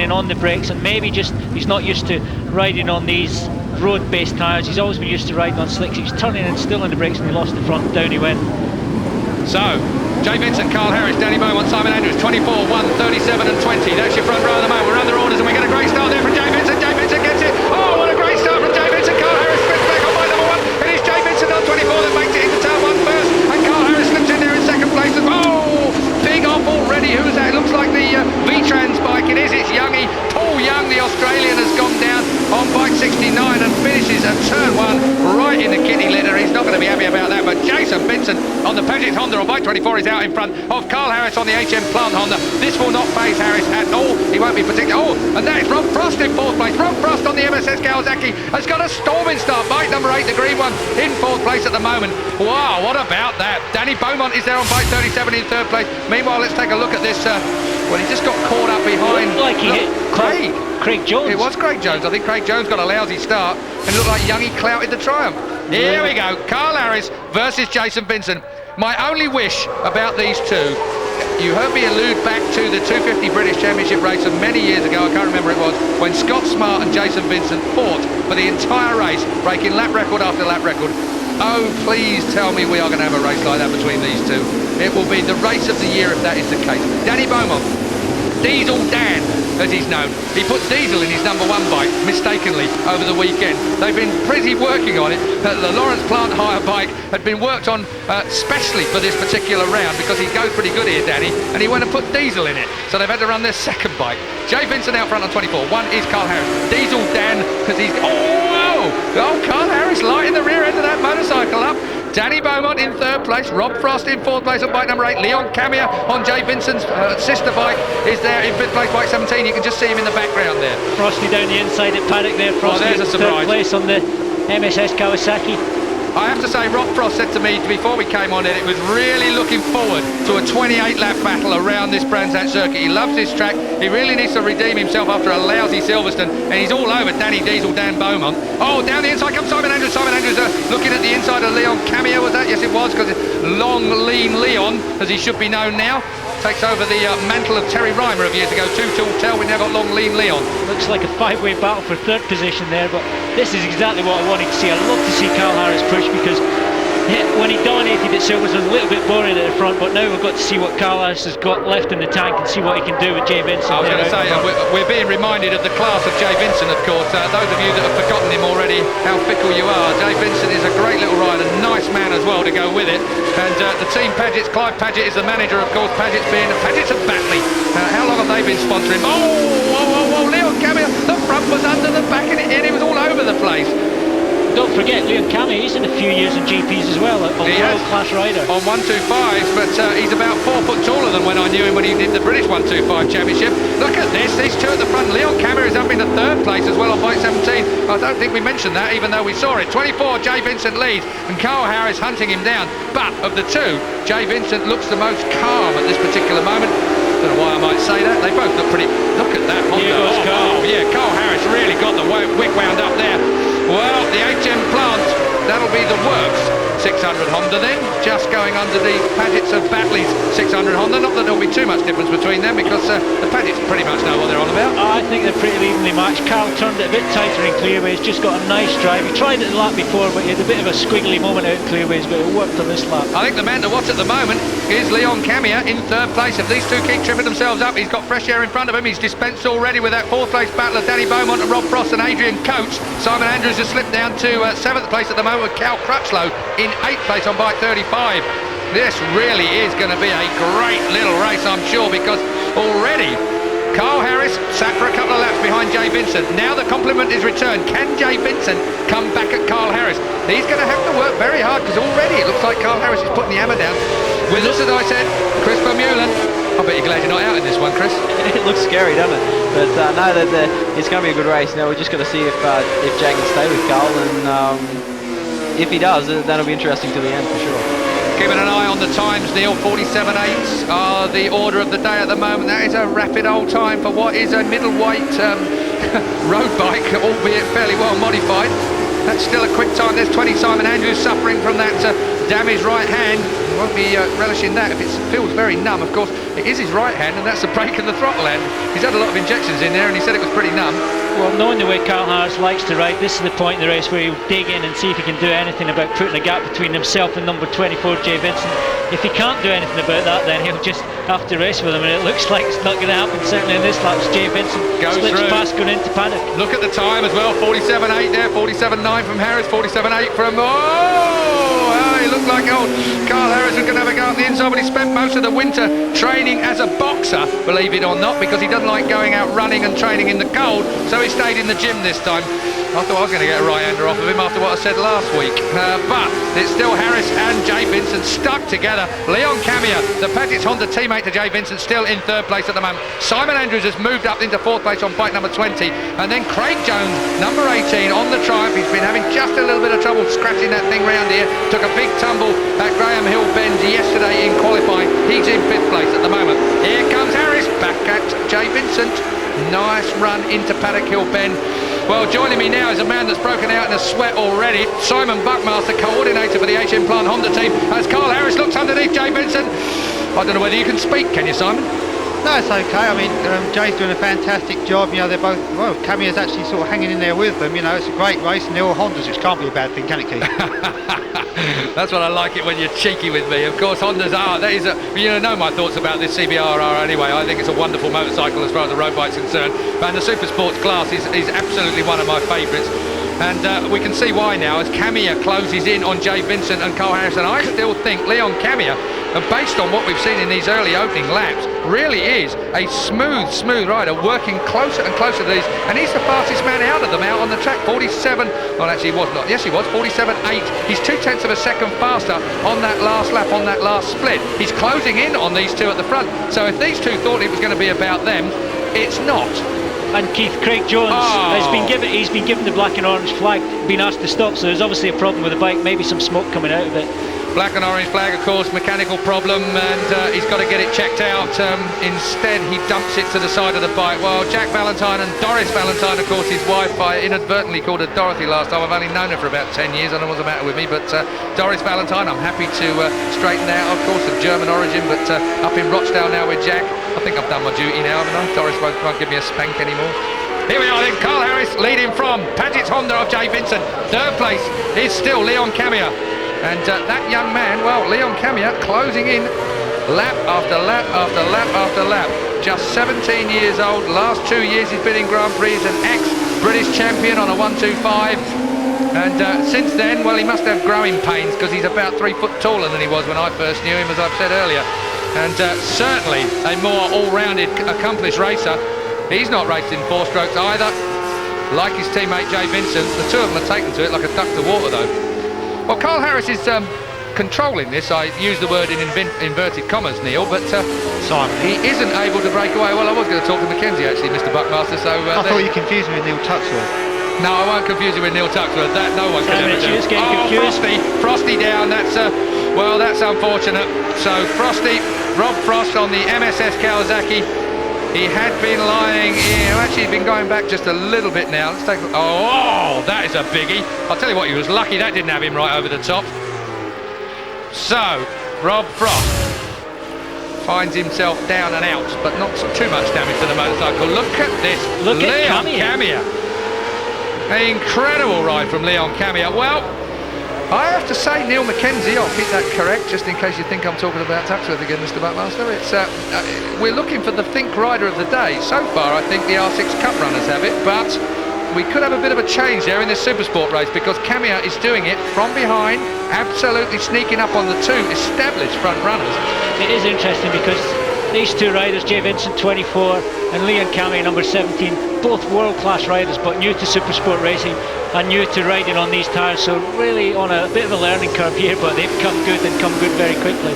turning on the brakes, and maybe just he's not used to riding on these road-based tyres. He's always been used to riding on slicks. He's turning and still on the brakes, and he lost the front. Down he went. So, Jay Vincent, Carl Harris, Danny Beaumont, Simon Andrews, 24, 1, 37 and 20. That's your front row at the moment. We're under orders and we get a great start there from Jay Vincent. Jay Vincent gets it. Oh, what a great start from Jay Vincent. Carl Harris splits back on by number 1. It is Jay Vincent on 24 that makes it into turn 1 first. And Carl Harris slips in there in second place. Oh, big off already. Who's that? It looks like the V-Trans bike. It is. It's Youngie. Paul Young, the Australian, has gone down on bike 69 and finishes at turn 1 right in the kitty litter. He's not going to be happy about that, but Jason Vincent on the Camiers Honda on bike 24 is out in front of Carl Harris on the HM Plant Honda. This will not phase Harris at all. He won't be particular. Oh, and that is Rob Frost in fourth place. Rob Frost on the MSS Kawasaki has got a storming start. Bike number 8, the green one, in fourth place at the moment. Wow, what about that? Danny Beaumont is there on bike 37 in third place. Meanwhile, let's take a look at this. Well, he just got caught up behind. Looked like he hit Craig Jones. It was Craig Jones. I think Craig Jones got a lousy start and it looked like Youngie clouted the triumph. Here we go. Carl Harris versus Jason Vincent. My only wish about these two, you heard me allude back to the 250 British Championship race of many years ago, I can't remember it was, when Scott Smart and Jason Vincent fought for the entire race, breaking lap record after lap record. Oh, please tell me we are going to have a race like that between these two. It will be the race of the year if that is the case. Danny Beaumont, Diesel Dan, as he's known. He put diesel in his number 1 bike, mistakenly, over the weekend. They've been pretty working on it. The Lawrence Plant hire bike had been worked on specially for this particular round because he goes pretty good here, Danny, and he went and put diesel in it. So they've had to run their second bike. Jay Vincent out front on 24. 1 is Carl Harris. Diesel Dan, because he's... Oh, Carl Harris lighting the rear end of that motorcycle up. Danny Beaumont in third place, Rob Frost in fourth place on bike number 8, Leon Camier on Jay Vincent's sister bike is there in fifth place, bike 17. You can just see him in the background there. Frosty down the inside at paddock there. Frosty there's a surprise. Third place on the MSS Kawasaki. I have to say, Rob Frost said to me before we came on it was really looking forward to a 28-lap battle around this Brands Hatch circuit. He loves this track. He really needs to redeem himself after a lousy Silverstone, and he's all over Danny Diesel, Dan Beaumont. Oh, down the inside comes Simon Andrews. Simon Andrews looking at the inside of Leon Camier, was that? Yes, it was, because long, lean Leon, as he should be known now, takes over the mantle of Terry Reimer of years ago. Too tall, we now got long, lean Leon. Looks like a 5-way battle for third position there, but this is exactly what I wanted to see. I'd love to see Carl Harris push because when he dominated at Silverstone, it was a little bit boring at the front, but now we've got to see what Carl Harris has got left in the tank and see what he can do with Jay Vincent. I was going to say, we're being reminded of the class of Jay Vincent, of course. Those of you that have forgotten him already, how fickle you are. Jay Vincent is a great little rider, nice man as well to go with it. And the team Paget's, Clive Paget is the manager, of course. Paget's of Batley. How long have they been sponsoring? Oh, Leon Camier, the front was under the back and it was all over the place. Don't forget, Leon Camier, he's in a few years in GPs as well, a world-class rider. On 125s, but he's about 4 foot taller than when I knew him when he did the British 125 Championship. Look at this, these two at the front. Leon Camier is up in the third place as well on bike 17. I don't think we mentioned that, even though we saw it. 24, Jay Vincent leads, and Carl Harris hunting him down. But of the two, Jay Vincent looks the most calm at this particular moment. I don't know why I might say that. They both look pretty... Look at that Honda. Yeah, Carl Harris really got the wick wound up there. Well, the HM Plant, that'll be the works 600 Honda then, just going under the Paget's of Batley's 600 Honda. Not that there'll be too much difference between them because the Paget's pretty much know what they're on about. I think they're pretty evenly matched. Carl turned it a bit tighter in clearways, just got a nice drive. He tried it the lap before, but he had a bit of a squiggly moment out in clearways, but it worked on this lap. I think the man to watch at the moment is Leon Camier in third place. If these two keep tripping themselves up, he's got fresh air in front of him. He's dispensed already with that fourth place battle of Danny Beaumont and Rob Frost and Adrian Coates. Simon Andrews has slipped down to seventh place at the moment with Cal Crutchlow in eighth place on bike 35. This really is going to be a great little race, I'm sure, because already Carl Harris sat for a couple of laps behind Jay Vincent. Now the compliment is returned. Can Jay Vincent come back at Carl Harris? He's going to have to work very hard because already it looks like Carl Harris is putting the hammer down. With us, as I said, Chris Vermeulen. I bet you're glad you're not out in this one, Chris. It looks scary, doesn't it? But no, it's going to be a good race. Now we're just going to see if Jay can stay with Carl, and if he does, that'll be interesting to the end for sure. Keeping an eye on the times, Neil. 47.8 are the order of the day at the moment. That is a rapid old time for what is a middleweight road bike, albeit fairly well modified. That's still a quick time. There's 20 Simon Andrews suffering from that damaged right hand. He won't be relishing that if it feels very numb. Of course, it is his right hand, and that's the brake and the throttle hand. He's had a lot of injections in there, and he said it was pretty numb. Well, knowing the way Carl Harris likes to ride, this is the point in the race where he'll dig in and see if he can do anything about putting a gap between himself and number 24, Jay Vincent. If he can't do anything about that, then he'll just have to race with him, and it looks like it's not going to happen, certainly in this lap. Jay Vincent slips past going into paddock. Look at the time as well, 47.8 there, 47.9 from Harris, 47.8 from... It looked like Carl Harris was going to have a go at the inside, but he spent most of the winter training as a boxer, believe it or not, because he doesn't like going out running and training in the cold, so he stayed in the gym this time. I thought I was going to get a right-hander off of him after what I said last week. But it's still Harris and Jay Vincent stuck together. Leon Camier, the Camiers Honda teammate to Jay Vincent, still in third place at the moment. Simon Andrews has moved up into fourth place on bike number 20. And then Craig Jones, number 18, on the Triumph. He's been having just a little bit of trouble scratching that thing round here. Took a big tumble at Graham Hill Bend yesterday in qualifying. He's in fifth place at the moment. Here comes Harris, back at Jay Vincent. Nice run into Paddock Hill Bend. Well, joining me now is a man that's broken out in a sweat already. Simon Buckmaster, coordinator for the HM Plant Honda team, as Carl Harris looks underneath Jay Vincent. I don't know whether you can speak, can you, Simon? No, it's okay. I mean, Jay's doing a fantastic job. You know, they're both, well, Camier's actually sort of hanging in there with them. You know, it's a great race, and they're all Hondas, which can't be a bad thing, can it, Keith? That's what I like it when you're cheeky with me. Of course, Hondas are. That is you know my thoughts about this CBR anyway. I think it's a wonderful motorcycle as far as the road bike's concerned. And the Supersport class is absolutely one of my favourites. And we can see why now as Camier closes in on Jay Vincent and Carl Harris. And I still think Leon Camier, based on what we've seen in these early opening laps, really is a smooth rider, working closer and closer to these. And he's the fastest man out of them out on the track. 47, well actually he was not, yes he was, 47.8. He's 0.2 of a second faster on that last lap, on that last split. He's closing in on these two at the front. So if these two thought it was going to be about them, it's not. And Keith, Craig Jones he's been given the black and orange flag, been asked to stop, so there's obviously a problem with the bike, maybe some smoke coming out of it. Black and orange flag, of course, mechanical problem, and he's got to get it checked out. Instead, he dumps it to the side of the bike. Well, Jack Valentine and Doris Valentine, of course, his wife, I inadvertently called her Dorothy last time. I've only known her for about 10 years. I don't know what's the matter with me, but Doris Valentine, I'm happy to straighten out, of course, of German origin, but up in Rochdale now with Jack. I think I've done my duty now, haven't I? Doris won't give me a spank anymore. Here we are then, Carl Harris leading from Camiers Honda of Jay Vincent. Third place is still Leon Camier. And that young man, well, Leon Camier closing in lap after lap after lap after lap. Just 17 years old. Last 2 years he's been in Grand Prix as an ex-British champion on a 125. And since then, well, he must have growing pains because he's about 3 foot taller than he was when I first knew him, as I've said earlier. And certainly a more all-rounded, accomplished racer. He's not raced in 4 strokes either. Like his teammate Jay Vincent, the two of them are taken to it like a duck to water, though. Well, Carl Harris is controlling this. I use the word in inverted commas, Neil, but he isn't able to break away. Well, I was going to talk to Mackenzie, actually, Mr. Buckmaster, so... I thought you confused me with Neil Tuxworth. No, I won't confuse you with Neil Tuxworth. That no one can ever do. Oh, Frosty down. That's well, that's unfortunate. So Rob Frost on the MSS Kawasaki. He had been lying here. Actually, he's been going back just a little bit now. Let's take a look. Oh, that is a biggie. I'll tell you what, he was lucky that didn't have him right over the top. So, Rob Frost finds himself down and out, but not too much damage to the motorcycle. Look at this. Look at Leon Camier. An incredible ride from Leon Camier. Well, I have to say, Neil Mackenzie, I'll keep that correct, just in case you think I'm talking about Tuxworth again, Mr. Buckmaster. It's we're looking for the Think rider of the day. So far, I think the R6 Cup runners have it, but we could have a bit of a change there in this Supersport race because Camier is doing it from behind, absolutely sneaking up on the two established front runners. It is interesting because these two riders, Jay Vincent 24 and Leon Camier number 17, both world-class riders but new to Supersport racing and new to riding on these tyres, so really on a bit of a learning curve here, but they've come good and come good very quickly.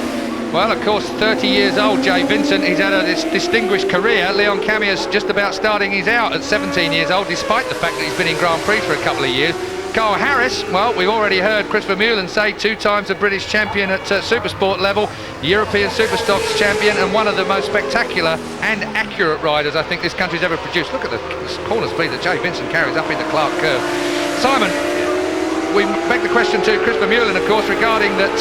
Well, of course, 30 years old, Jay Vincent. He's had a distinguished career. Leon Camier's just about starting his out at 17 years old, despite the fact that he's been in Grand Prix for a couple of years. Carl Harris, well, we've already heard Christopher Mullen say 2 times a British champion at Supersport level, European Superstocks champion, and one of the most spectacular and accurate riders I think this country's ever produced. Look at the corner speed that Jay Vincent carries up into Clark Curve. Simon, we beg the question to Chris Vermeulen, of course, regarding that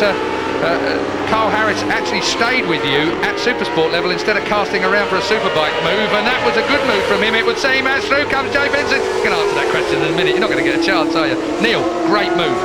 Carl Harris actually stayed with you at Supersport level instead of casting around for a Superbike move, and that was a good move from him, it would seem. As through comes Jay Vincent. You can answer that question in a minute. You're not going to get a chance, are you? Neil, great move.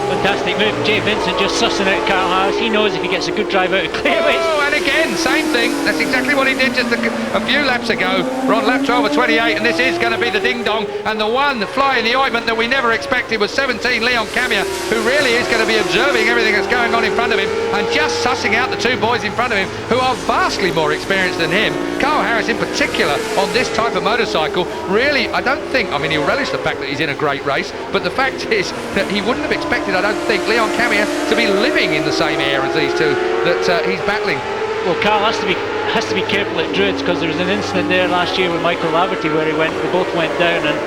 Fantastic move. Jay Vincent just sussing out Carl Harris. He knows if he gets a good drive out of clearways. Oh, and again, same thing. That's exactly what he did just a few laps ago. We're on lap 12 of 28, and this is going to be the ding-dong. And the one, the fly in the ointment that we never expected was 17, Leon Camiers, who really is going to be observing everything that's going on in front of him and just sussing out the two boys in front of him who are vastly more experienced than him. Carl Harris in particular on this type of motorcycle, really, I don't think, I mean, he'll relish the fact that he's in a great race, but the fact is that he wouldn't have expected, I don't think, Leon Camiers to be living in the same air as these two that he's battling. Well, Carl has to be careful at Druids, because there was an incident there last year with Michael Laverty where they both went down, and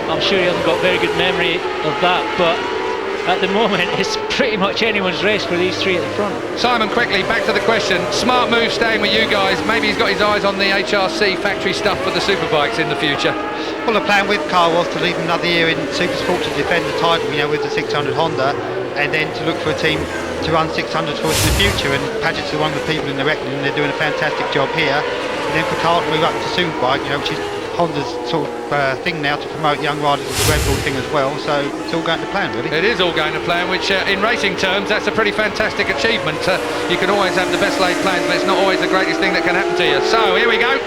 I'm sure he hasn't got very good memory of that, but at the moment it's pretty much anyone's race for these three at the front. Simon, quickly, back to the question. Smart move staying with you guys. Maybe he's got his eyes on the HRC factory stuff for the Superbikes in the future. Well, the plan with Carl was to leave another year in Supersport to defend the title, you know, with the 600 Honda, and then to look for a team to run 600 for us in the future. And Paget's one of the people in the reckoning, and they're doing a fantastic job here. And then for Carl to move up to Superbike, you know, which is Honda's sort of thing now to promote young riders with the Red Bull thing as well. So it's all going to plan, really. It is all going to plan, which in racing terms, that's a pretty fantastic achievement. You can always have the best laid plans, but it's not always the greatest thing that can happen to you. So here we go.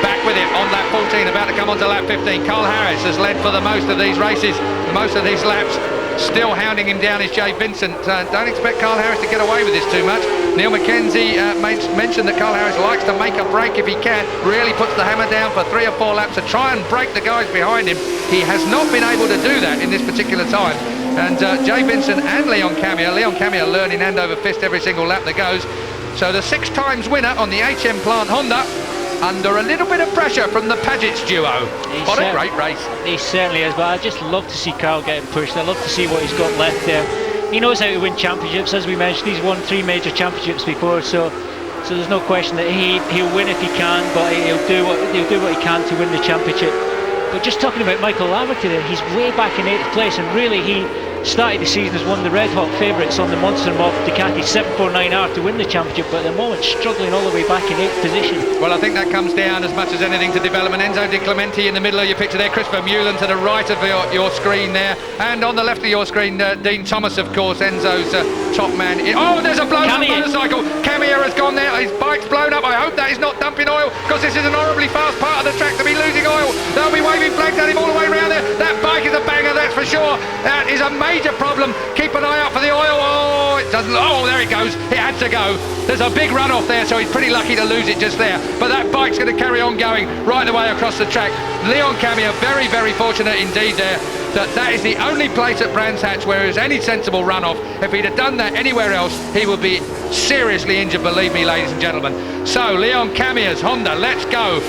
Back with it on lap 14, about to come on to lap 15. Carl Harris has led for the most of these races, most of these laps. Still hounding him down is Jay Vincent. Don't expect Carl Harris to get away with this too much. Neil McKenzie mentioned that Carl Harris likes to make a break if he can. Really puts the hammer down for 3 or 4 laps to try and break the guys behind him. He has not been able to do that in this particular time. And Jay Vincent and Leon Camiers learning hand over fist every single lap that goes. So the 6 times winner on the HM Plant Honda, under a little bit of pressure from the Paget's duo. What a great race. He certainly is, but I just love to see Carl getting pushed. I love to see what he's got left there. He knows how to win championships, as we mentioned. He's won 3 major championships before, so there's no question that he'll win if he can, but he'll do what he can to win the championship. But just talking about Michael Laverty there, he's way back in 8th place, and really he started the season as one of the red hot favourites on the Monster Mob Ducati 749R to win the championship, but at the moment struggling all the way back in 8th position. Well, I think that comes down as much as anything to development. Enzo Di Clementi in the middle of your picture there, Chris Vermeulen to the right of your screen there, and on the left of your screen, Dean Thomas, of course, Enzo's top man. Oh, there's a blown up motorcycle. Camiers has gone there, his bike's blown up. I hope that is not dumping oil, because this is an horribly fast part of the track to be losing oil. They'll be waving flags at him all the way around there. That bike is a banger, that's for sure. That is a major problem. Keep an eye out for the oil. Oh, it doesn't. Oh, there it goes. It had to go. There's a big run off there, so he's pretty lucky to lose it just there. But that bike's going to carry on going right the way across the track. Leon Camiers, very, very fortunate indeed there. That is the only place at Brands Hatch where there's any sensible runoff. If he'd have done that anywhere else, he would be seriously injured, believe me, ladies and gentlemen. So, Leon Camiers, Honda, let's go.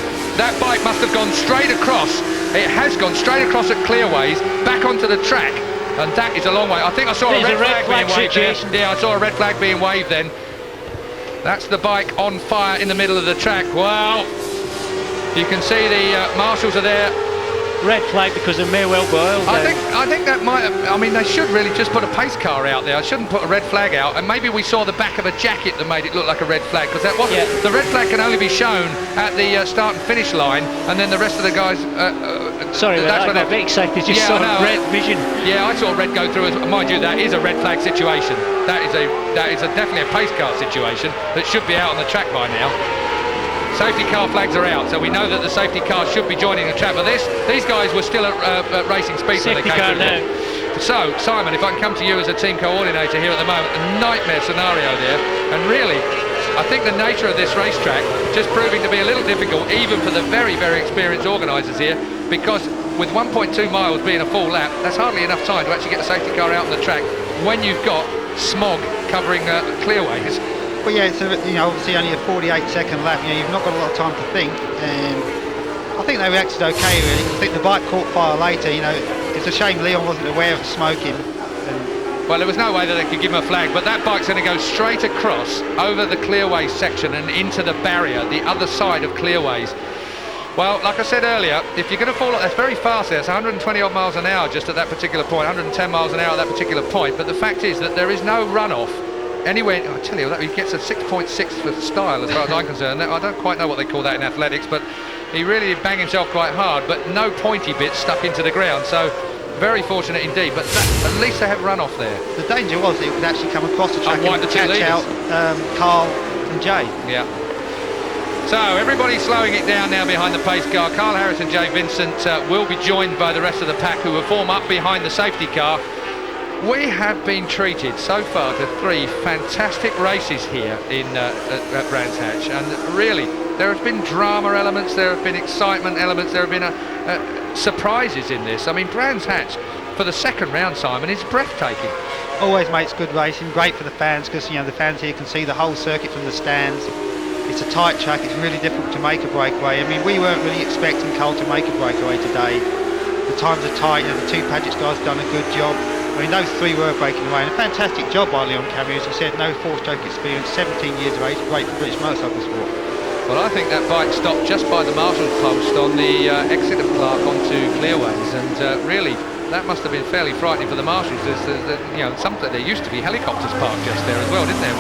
That bike must have gone straight across. It has gone straight across at Clearways, back onto the track. And that is a long way. I think I saw a red flag being waved there. Yeah, I saw a red flag being waved then. That's the bike on fire in the middle of the track. Well, you can see the marshals are there. Red flag because there may well be oil down. I think that might have, I mean, they should really just put a pace car out there. I shouldn't put a red flag out. And maybe we saw the back of a jacket that made it look like a red flag, because that wasn't. Yeah. The red flag can only be shown at the start and finish line, and then the rest of the guys. Sorry, that's when I got a bit excited. Just saw red vision. Yeah, I saw red go through. Mind you, that is a red flag situation. That is definitely a pace car situation that should be out on the track by now. Safety car flags are out, so we know that the safety car should be joining the track. But these guys were still at racing speed when they came through there. So, Simon, if I can come to you as a team coordinator here at the moment, a nightmare scenario there. And really, I think the nature of this racetrack just proving to be a little difficult, even for the very, very experienced organisers here, because with 1.2 miles being a full lap, that's hardly enough time to actually get the safety car out on the track when you've got smog covering clearways. Well, yeah, it's obviously only a 48-second lap. You've not got a lot of time to think, and I think they reacted okay, really. I think the bike caught fire later. It's a shame Leon wasn't aware of smoking. Well, there was no way that they could give him a flag, but that bike's going to go straight across over the Clearways section and into the barrier, the other side of Clearways. Well, like I said earlier, if you're going to fall, that's very fast there. It's 120 odd miles an hour just at that particular point, 110 miles an hour at that particular point. But the fact is that there is no runoff anywhere. I tell you, that he gets a 6.6 for style as far as I'm concerned. I don't quite know what they call that in athletics, but he really did bang himself quite hard, but no pointy bits stuck into the ground. So very fortunate indeed, but at least they have runoff there. The danger was it could actually come across the track And wipe and the two catch leaders. out Carl and Jay. Yeah. So everybody's slowing it down now behind the pace car. Carl Harris and Jay Vincent will be joined by the rest of the pack, who will form up behind the safety car. We have been treated so far to 3 fantastic races here at Brands Hatch, and really there have been drama elements, there have been excitement elements, there have been surprises in this. I mean, Brands Hatch for the second round, Simon, is breathtaking. Always makes good racing, great for the fans, because the fans here can see the whole circuit from the stands. It's a tight track, it's really difficult to make a breakaway. I mean, we weren't really expecting Cole to make a breakaway today. The times are tight, the 2 Paget's guys have done a good job. I mean, those 3 were breaking away, and a fantastic job by Leon Camiers. He said no 4-stroke experience, 17 years of age, great for British motorcycle sport. Well, I think that bike stopped just by the marshal's post on the exit of Clark onto Clearways, and really that must have been fairly frightening for the marshals. There used to be helicopters parked just there as well, didn't there?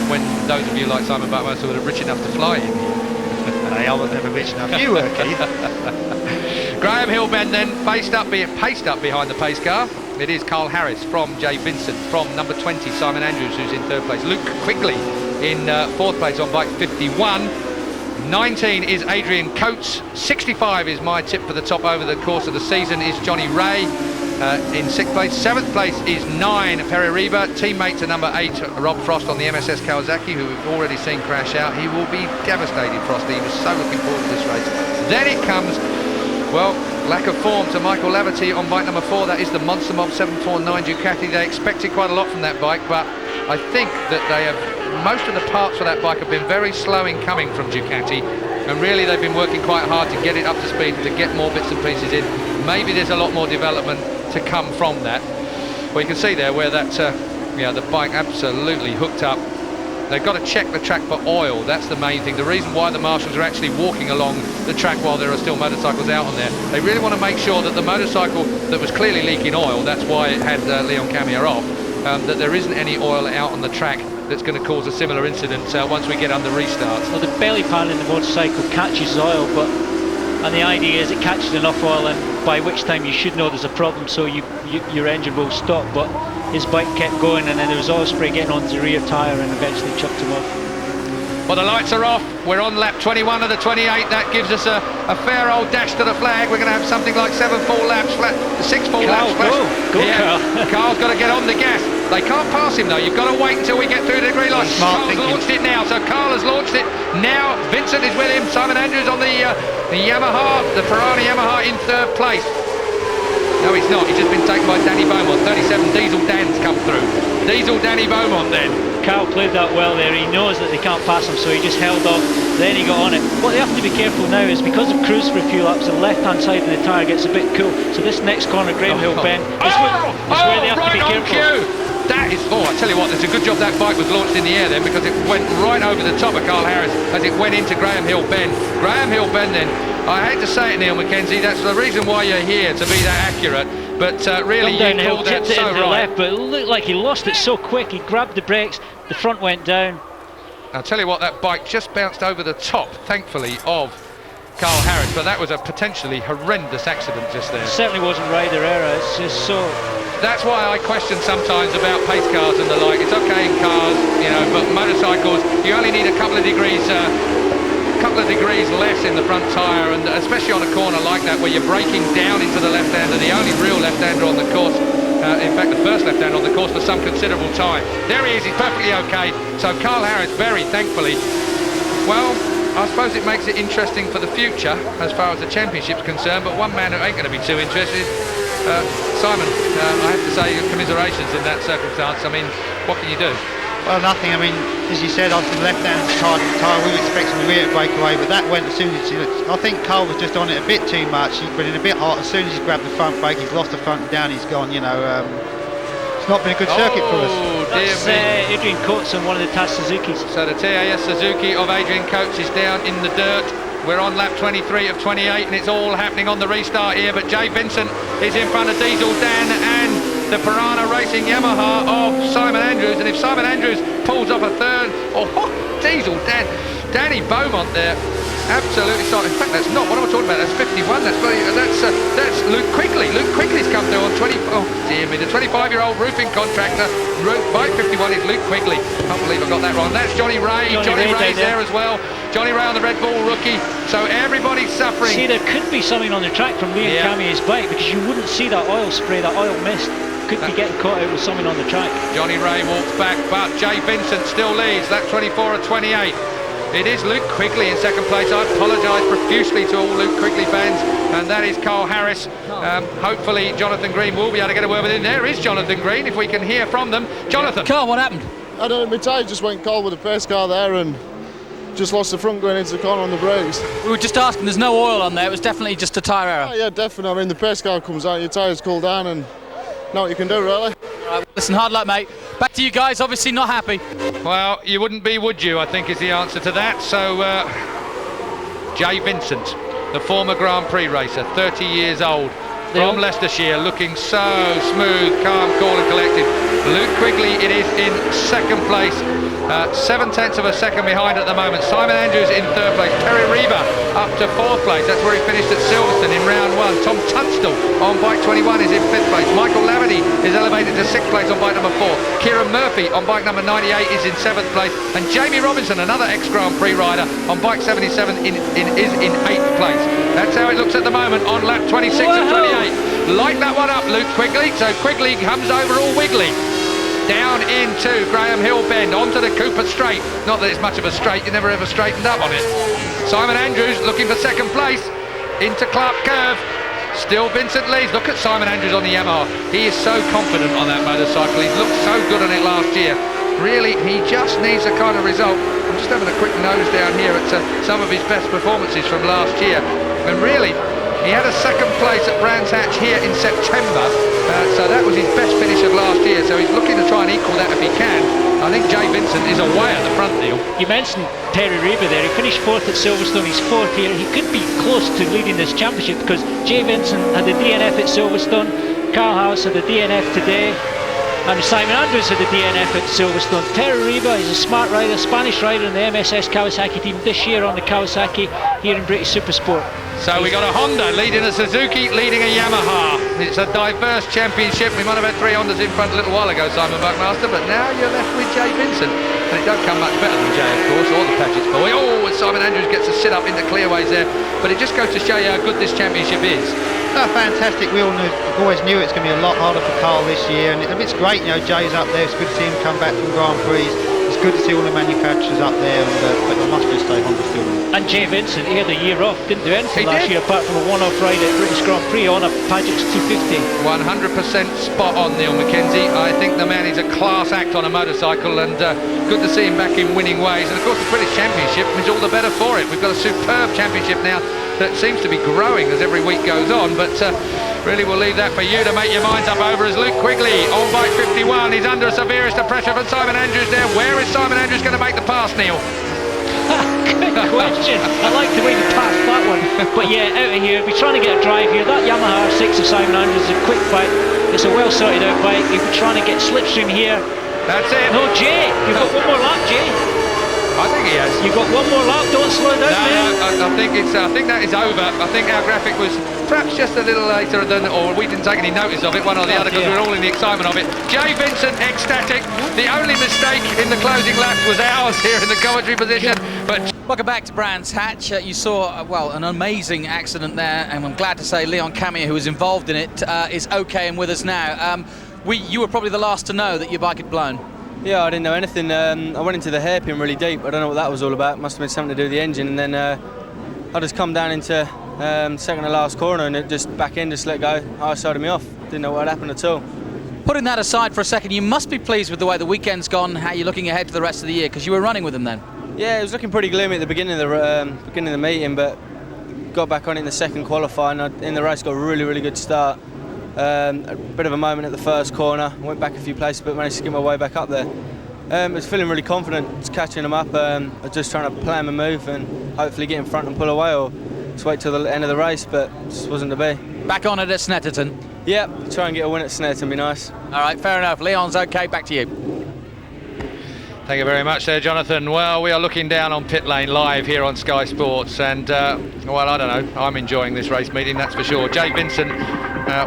When those of you like Simon Buckmaster were rich enough to fly in. I was never rich enough. You were, Keith. Graham Hillben then paced up behind the pace car. It is Carl Harris from Jay Vincent, from number 20 Simon Andrews, who's in 3rd place. Luke Quigley in 4th place on bike 51. 19 is Adrian Coates. 65 is my tip for the top over the course of the season is Johnny Ray in 6th place. 7th place is 9 Perry Reba, teammate to number 8 Rob Frost on the MSS Kawasaki, who we've already seen crash out. He will be devastated, Frosty. He was so looking forward to this race. Then it comes, well, lack of form to Michael Laverty on bike number 4. That is the Monster Mob 749 Ducati. They expected quite a lot from that bike, but I think that they have, most of the parts for that bike have been very slow in coming from Ducati, and really they've been working quite hard to get it up to speed and to get more bits and pieces in. Maybe there's a lot more development to come from that. Well, you can see there where that the bike absolutely hooked up. They've got to check the track for oil. That's the main thing. The reason why the marshals are actually walking along the track while there are still motorcycles out on there, they really want to make sure that the motorcycle that was clearly leaking oil, that's why it had Leon Camier off, that there isn't any oil out on the track that's going to cause a similar incident once we get under restarts. Well, the belly pan in the motorcycle catches oil, and the idea is it catches enough oil, and by which time you should know there's a problem, so your engine will stop. But his bike kept going, and then there was oil spray getting onto the rear tyre, and eventually chucked him off. Well, the lights are off. We're on lap 21 of the 28. That gives us a fair old dash to the flag. We're going to have something like 7 full laps, 6 full laps. Go, yeah. Carl. Carl's got to get on the gas. They can't pass him though. You've got to wait until we get through the degree line. Carl's launched it now. So Carl has launched it now. Vincent is with him. Simon Andrews on the Yamaha, the Pirani Yamaha in 3rd place. No, he's not. He's just been taken by Danny Beaumont. 37 Diesel Dan's come through. Diesel Danny Beaumont then. Carl played that well there. He knows that they can't pass him, so he just held off. Then he got on it. What they have to be careful now is because of cruise for a few laps, the left-hand side of the tyre gets a bit cool. So this next corner, Graham Hill bend, is where they have to be careful. Cue. That is, I tell you what, it's a good job that bike was launched in the air then, because it went right over the top of Carl Harris as it went into Graham Hill Bend. Graham Hill Bend then, I hate to say it, Neil Mackenzie, that's the reason why you're here, to be that accurate, but really you called that so into the right. left, but it looked like he lost it so quick. He grabbed the brakes, the front went down. I'll tell you what, that bike just bounced over the top, thankfully, of Carl Harris, but that was a potentially horrendous accident just there. It certainly wasn't rider error, it's just so... That's why I question sometimes about pace cars and the like. It's okay in cars, but motorcycles, you only need a couple of degrees less in the front tyre, and especially on a corner like that where you're braking down into the left-hander, the only real left-hander on the course. In fact, the first left-hander on the course for some considerable time. There he is, he's perfectly okay. So Carl Harris, very thankfully, well, I suppose it makes it interesting for the future as far as the championship's concerned, but one man who ain't going to be too interested, Simon, I have to say commiserations in that circumstance. I mean, what can you do? Well, nothing. I mean, as you said, after the left-hand side of the tyre, we were expecting the rear to break away, but that went as soon as I think Carl was just on it a bit too much. He's been in a bit hot. As soon as he's grabbed the front brake, he's lost the front and down. He's gone. It's not been a good circuit for us. That's Adrian Coates on one of the TAS Suzukis. So the TAS Suzuki of Adrian Coates is down in the dirt. We're on lap 23 of 28 and it's all happening on the restart here, but Jay Vincent is in front of Diesel Dan and the Piranha Racing Yamaha of Simon Andrews, and if Simon Andrews pulls off a third, Diesel Dan, Danny Beaumont there, absolutely solid. In fact, that's not, what am I talking about? That's 51, that's Luke Quigley. Luke Quigley's come through on 20, oh dear me, the 25-year-old roofing contractor, bike 51 is Luke Quigley. Can't believe I got that wrong. That's Johnny Ray. Johnny Ray's there as well. Johnny Ray on the Red Bull rookie. So everybody's suffering. See, there could be something on the track from Liam Camiers' bike, because you wouldn't see that oil spray, that oil mist. Could be getting caught out with something on the track. Johnny Ray walks back, but Jay Vincent still leads. That's 24 of 28. It is Luke Quigley in second place. I apologise profusely to all Luke Quigley fans, and that is Carl Harris. Hopefully Jonathan Green will be able to get a word with him. There is Jonathan Green, if we can hear from them. Jonathan. Carl, what happened? I don't know, my tyre just went cold with the pace car there and just lost the front going into the corner on the brakes. We were just asking, there's no oil on there, it was definitely just a tyre error. Yeah, definitely. I mean, the pace car comes out, your tyres cool down and not what you can do, really. Right, listen, hard luck, mate. Back to you guys, obviously not happy. Well, you wouldn't be, would you, I think is the answer to that. So, Jay Vincent, the former Grand Prix racer, 30 years old, from Leicestershire, looking so smooth, calm, cool and collected. Luke Quigley, it is in second place, 7/10 of a second behind at the moment. Simon Andrews in third place. Terry Reba up to fourth place. That's where he finished at Silverstone in round one. Tom Tunstall on bike 21 is in fifth place. Michael Lavity is elevated to sixth place on bike number 4. Kieran Murphy on bike number 98 is in seventh place. And Jamie Robinson, another ex-Grand Prix rider, on bike 77 is in eighth place. That's how it looks at the moment on lap 26 of 28. Light that one up, Luke Quigley. So Quigley comes over all wiggly. Down into Graham Hill Bend, onto the Cooper Straight. Not that it's much of a straight, you never ever straightened up on it. Simon Andrews looking for second place, into Clark Curve. Still Vincent leads. Look at Simon Andrews on the Yamaha. He is so confident on that motorcycle. He looked so good on it last year. Really, he just needs a kind of result. I'm just having a quick nose down here at some of his best performances from last year. And really, he had a second place at Brands Hatch here in September, so that was his best finish of last year, so he's looking to try and equal that if he can. I think Jay Vincent is away at the front, Neil. You mentioned Terry Reba there. He finished fourth at Silverstone, he's fourth here. He could be close to leading this championship because Jay Vincent had the DNF at Silverstone, Carl Harris had the DNF today, and Simon Andrews had the DNF at Silverstone. Terry Reba is a smart rider, Spanish rider in the MSS Kawasaki team this year on the Kawasaki here in British Supersport. So we got a Honda leading a Suzuki, leading a Yamaha. It's a diverse championship. We might have had 3 Hondas in front a little while ago, Simon Buckmaster, but now you're left with Jay Vincent. And it don't come much better than Jay, of course, or the Paget's boy. Oh, and Simon Andrews gets a sit up into clearways there. But it just goes to show you how good this championship is. Oh, fantastic. We all always knew it's going to be a lot harder for Carl this year, and it's great, you know, Jay's up there. It's good to see him come back from Grand Prix. It's good to see all the manufacturers up there, but they must just stay Honda still. And Jay Vincent, he had a year off, didn't do anything last year apart from a one-off ride at British Grand Prix on a Paget's 250. 100% spot on, Neil McKenzie. I think the man is a class act on a motorcycle, and good to see him back in winning ways. And of course the British Championship is all the better for it. We've got a superb championship now that seems to be growing as every week goes on, but really we'll leave that for you to make your minds up over as Luke Quigley on bike 51. He's under severest of pressure from Simon Andrews there. Where is Simon Andrews going to make the pass, Neil? Good question. I like the way you passed that one. But yeah, out of here, we're trying to get a drive here. That Yamaha R6 of Simon Andrews is a quick bike. It's a well sorted out bike. You'll be trying to get slipstream here. That's it. No, Jay, you've got one more lap, Jay. I think he has. You've got one more lap, don't slow down, man. No, I think that is over. I think our graphic was perhaps just a little later than, or we didn't take any notice of it, one or the other, because we were all in the excitement of it. Jay Vincent, ecstatic. The only mistake in the closing laps was ours here in the commentary position. But Welcome back to Brands Hatch. You saw, well, an amazing accident there, and I'm glad to say Leon Camier, who was involved in it, is okay and with us now. You were probably the last to know that your bike had blown. Yeah, I didn't know anything. I went into the hairpin really deep. I don't know what that was all about. Must have been something to do with the engine. And then I just come down into second to last corner, and it just back end just let go. I sided me off. Didn't know what had happened at all. Putting that aside for a second, you must be pleased with the way the weekend's gone. How you're looking ahead to the rest of the year, because you were running with them then. Yeah, it was looking pretty gloomy at the beginning of the meeting, but got back on it in the second qualifying. In the race, got a really good start. A bit of a moment at the first corner. Went back a few places, but managed to get my way back up there. I was feeling really confident, just catching them up. I was just trying to plan my move and hopefully get in front and pull away, or just wait till the end of the race, but just wasn't to be. Back on it at Snetterton. Yeah, try and get a win at Snetterton, be nice. All right, fair enough. Leon's okay, back to you. Thank you very much there, Jonathan. Well, we are looking down on pit lane live here on Sky Sports, and well, I don't know, I'm enjoying this race meeting, that's for sure. Jay Vincent,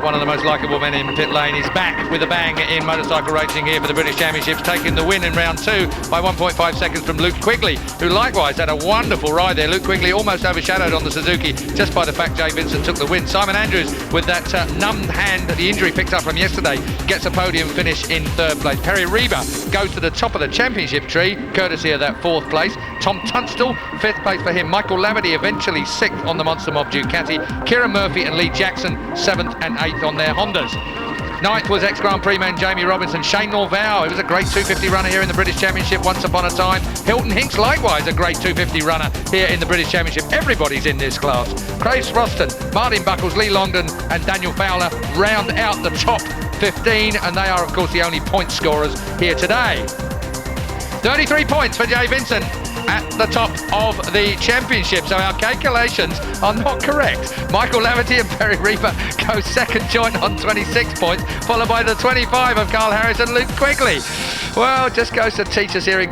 one of the most likeable men in pit lane, is back with a bang in motorcycle racing here for the British Championships, taking the win in round 2 by 1.5 seconds from Luke Quigley, who likewise had a wonderful ride there. Luke Quigley almost overshadowed on the Suzuki just by the fact Jay Vincent took the win. Simon Andrews, with that numbed hand that the injury picked up from yesterday, gets a podium finish in 3rd place. Perry Reba goes to the top of the championship tree, courtesy of that 4th place. Tom Tunstall, 5th place for him. Michael Laverty eventually 6th on the Monster Mob Ducati. Kieran Murphy and Lee Jackson 7th and 8th on their Hondas. 9th was ex-Grand Prix man Jamie Robinson. Shane Norval, he was a great 250 runner here in the British Championship once upon a time. Hilton Hinks, likewise a great 250 runner here in the British Championship. Everybody's in this class. Craig Sproston, Martin Buckles, Lee Longdon and Daniel Fowler round out the top 15, and they are of course the only point scorers here today. 33 points for Jay Vincent at the top of the championship, so our calculations are not correct. Michael Laverty and Perry Reaper go second joint on 26 points, followed by the 25 of Carl Harris and Luke Quigley. Well, just goes to teach us here in